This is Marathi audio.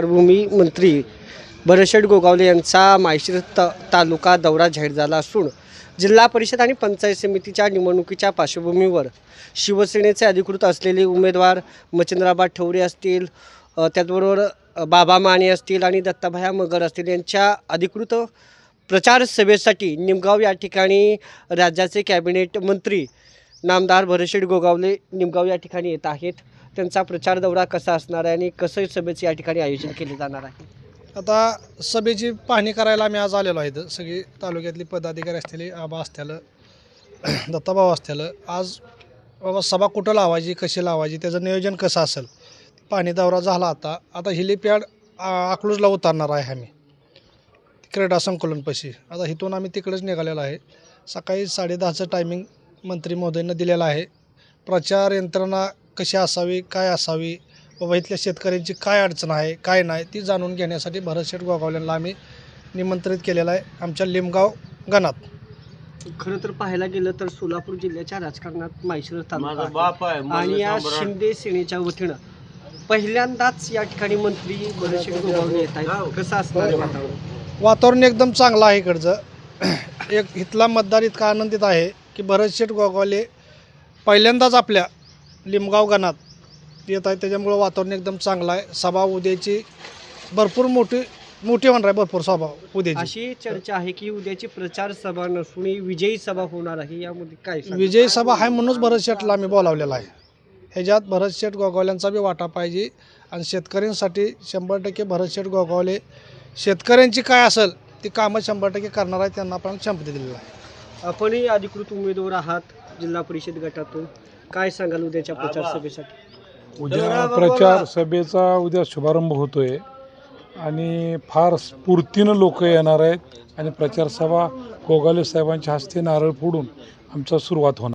पार्श्वभूमी मंत्री भरतशेठ गोगावले यांचा माळशिरस तालुका दौरा जाहीर झाला असून जिल्हा परिषद आणि पंचायत समितीच्या निवडणुकीच्या पार्श्वभूमीवर शिवसेनेचे अधिकृत असलेले उमेदवार मच्छिंद्राबा ठवरे असतील, त्याचबरोबर बाबा माने असतील आणि दत्ताभाया मगर असतील यांच्या अधिकृत प्रचार सभेसाठी निमगाव या ठिकाणी राज्याचे कॅबिनेट मंत्री नामदार भरतशेठ गोगावले निमगाव या ठिकाणी येत आहेत। त्यांचा प्रचार दौरा कसा असणार आहे आणि कसं सभेचे या ठिकाणी आयोजन केले जाणार आहे। आता सभेची पाहणी करायला आम्ही आज आलेलो आहे। सगळी तालुक्यातली पदाधिकारी असतील, आबा असतील, दत्ताभाऊ असतील। आज बाबा सभा कुठं लावायची, कशी लावायची, त्याचं नियोजन कसं असेल, पाहणी दौरा झाला। आता हेलिपॅड अकलूजला उतरणार आहे आम्ही क्रीडा संकुलनपाशी। आता इथून आम्ही तिकडेच निघालेलो आहे। सकाळी 10:30चं टायमिंग मंत्री महोदयांना दिलेलं आहे। प्रचार यंत्रणा कशी असावी, काय असावी, बाबा इथल्या शेतकऱ्यांची काय अडचण आहे, काय नाही, ती जाणून घेण्यासाठी भरतशेठ गोगावलेंना आम्ही निमंत्रित केलेलं आहे आमच्या लिमगाव गणात। खरं तर पाहायला गेलं तर सोलापूर जिल्ह्याच्या राजकारणात माळशिरस तालुका आणि या शिंदे सेनेच्या वतीनं पहिल्यांदाच या ठिकाणी मंत्री भरतशेठ गोगावले येत आहेत। कसं असणार आहे वातावरण? वातावरण एकदम चांगलं आहे इकडचं। एक इथला मतदार इतका आनंदित आहे की भरतशेठ गोगावले पहिल्यांदाच आपल्या लिमगाव गणात येत आहे, त्याच्यामुळं वातावरण एकदम चांगलं आहे। सभा उद्याची भरपूर मोठी होणार आहे, भरपूर सभा उद्याची। अशी चर्चा आहे की उद्याची प्रचार सभा नसून विजयी सभा होणार आहे, यामध्ये काय विजयी सभा आहे म्हणूनच भरतशेठला आम्ही बोलावलेला आहे। ह्याच्यात भरतशेठ गोगावल्यांचा बी वाटा पाहिजे आणि शेतकऱ्यांसाठी 100% भरतशेठ गोगावले शेतकऱ्यांची काय असेल ती कामं 100% करणार आहे, त्यांना आपण क्षमता दिलेला आहे। आपणही अधिकृत उमेदवार आहात जिल्हा परिषद गटातून, काय सांगाल उद्याच्या प्रचार सभेसाठी? उद्या प्रचार सभेचा उद्या शुभारंभ होतोय आणि फार स्फूर्तीनं लोक येणार आहेत आणि प्रचार सभा गोगावले साहेबांच्या हस्ते नारळ फोडून आमचा सुरुवात होणार।